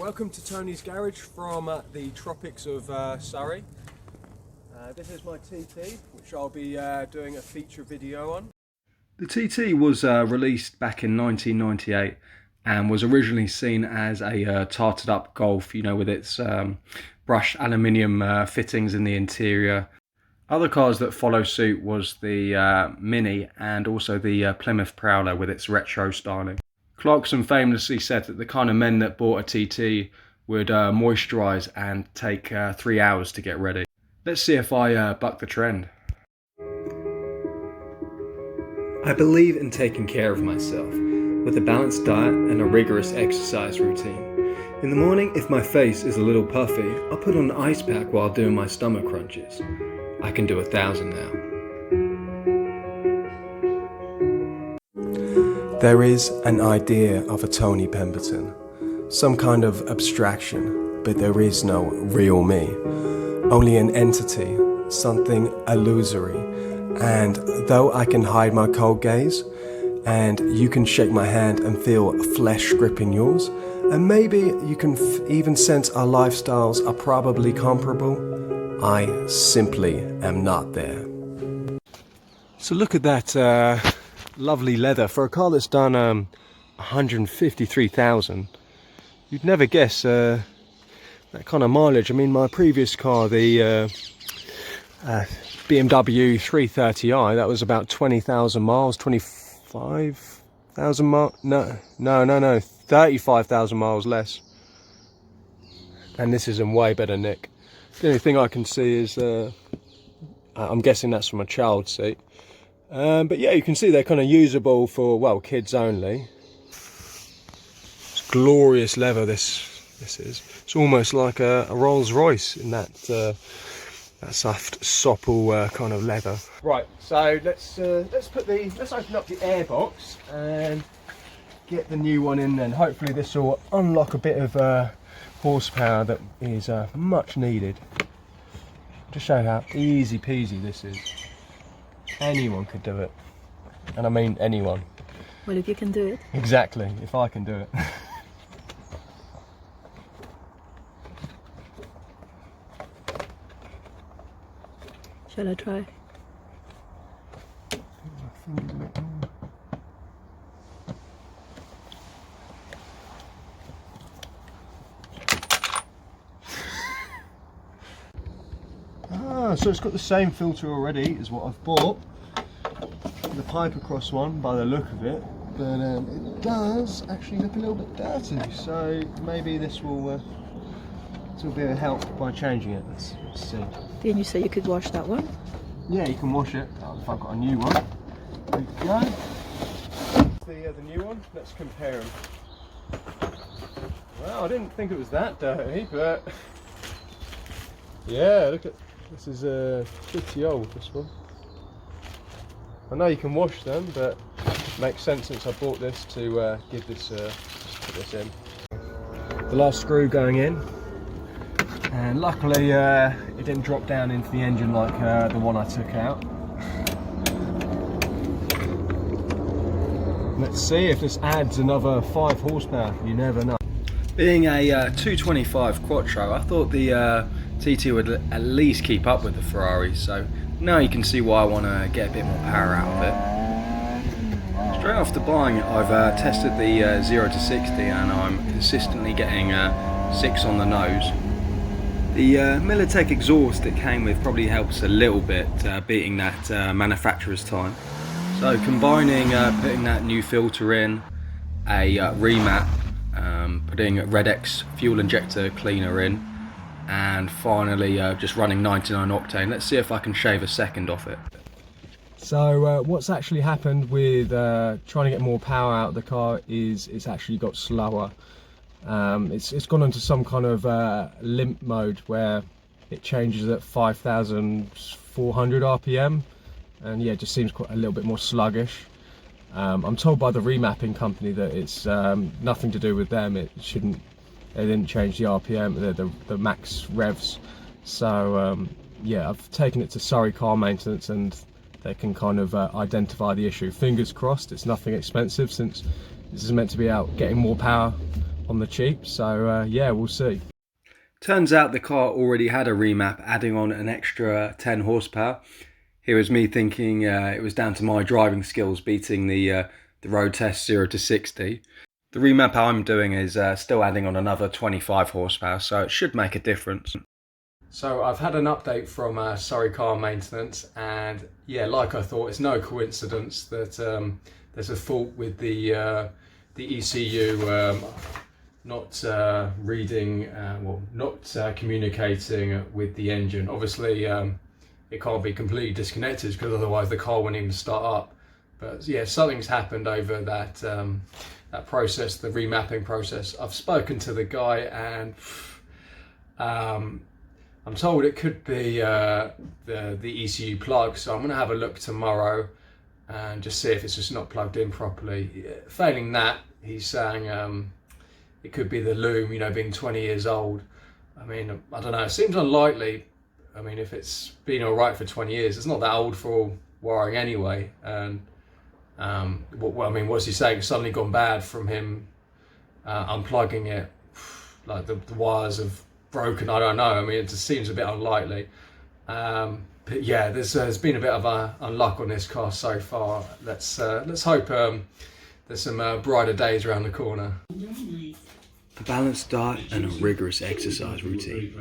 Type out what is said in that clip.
Welcome to Tony's Garage from the tropics of Surrey. This is my TT, which I'll be doing a feature video on. The TT was released back in 1998 and was originally seen as a tarted up Golf, you know, with its brushed aluminium fittings in the interior. Other cars that follow suit was the Mini and also the Plymouth Prowler with its retro styling. Clarkson famously said that the kind of men that bought a TT would moisturise and take 3 hours to get ready. Let's see if I buck the trend. I believe in taking care of myself with a balanced diet and a rigorous exercise routine. In the morning, if my face is a little puffy, I'll put on an ice pack while doing my stomach crunches. I can do 1,000 now. There is an idea of a Tony Pemberton, some kind of abstraction, but there is no real me. Only an entity, something illusory. And though I can hide my cold gaze, and you can shake my hand and feel flesh gripping yours, and maybe you can even sense our lifestyles are probably comparable, I simply am not there. So look at that lovely leather for a car that's done 153,000. You'd never guess that kind of mileage. I mean, my previous car, the BMW 330i, that was about 20,000 miles, 25,000 miles, no, 35,000 miles less. And this is in way better nick. The only thing I can see is, I'm guessing that's from a child seat. But yeah, you can see they're kind of usable for, well, kids only. It's glorious leather, this is. It's almost like a Rolls Royce in that soft, supple kind of leather. Right, so let's open up the air box and get the new one in. Then hopefully this will unlock a bit of horsepower that is much needed. To show how easy peasy this is. Anyone could do it, and I mean anyone. Well, if you can do it. Exactly, if I can do it. Shall I try? So it's got the same filter already as what I've bought, the pipe across one by the look of it, but it does actually look a little bit dirty, so maybe this will be a help by changing it. Let's see. Didn't you say you could wash that one? Yeah, you can wash it if I've got a new one. There we go. The new one, let's compare them. Well, I didn't think it was that dirty, but yeah, look at this, is pretty old, this one. I know you can wash them, but it makes sense since I bought this to give this put this in. The last screw going in, and luckily it didn't drop down into the engine like the one I took out. Let's see if this adds another 5 horsepower, you never know. Being a 225 Quattro, I thought the TT would at least keep up with the Ferrari, so now you can see why I want to get a bit more power out of it. Straight after buying it, I've tested the 0 to 60 and I'm consistently getting 6 on the nose. The Militech exhaust it came with probably helps a little bit, beating that manufacturer's time. So combining putting that new filter in, a remap, putting Red-X fuel injector cleaner in, and finally just running 99 octane. Let's see if I can shave a second off it. So what's actually happened with trying to get more power out of the car is it's actually got slower. It's gone into some kind of limp mode where it changes at 5,400 RPM, and yeah, it just seems quite a little bit more sluggish. I'm told by the remapping company that it's nothing to do with them. They didn't change the RPM, the max revs. So yeah, I've taken it to Surrey Car Maintenance and they can kind of identify the issue. Fingers crossed it's nothing expensive, since this is meant to be out getting more power on the cheap. So yeah, we'll see. Turns out the car already had a remap, adding on an extra 10 horsepower. Here was me thinking it was down to my driving skills beating the road test 0 to 60. The remap I'm doing is still adding on another 25 horsepower, so it should make a difference. So I've had an update from Surrey Car Maintenance, and yeah, like I thought, it's no coincidence that there's a fault with the ECU not reading, not communicating with the engine. Obviously, it can't be completely disconnected because otherwise the car wouldn't even start up. But yeah, something's happened over that that process, the remapping process. I've spoken to the guy, and I'm told it could be the ECU plug. So I'm going to have a look tomorrow and just see if it's just not plugged in properly. Failing that, he's saying it could be the loom, you know, being 20 years old. I mean, I don't know, it seems unlikely. I mean, if it's been all right for 20 years, it's not that old for all wiring anyway. And I mean, what's he saying? It's suddenly gone bad from him unplugging it, like the wires have broken. I don't know. I mean, it just seems a bit unlikely. But yeah, there's been a bit of unluck on this car so far. Let's hope there's some brighter days around the corner. A balanced diet and a rigorous exercise routine.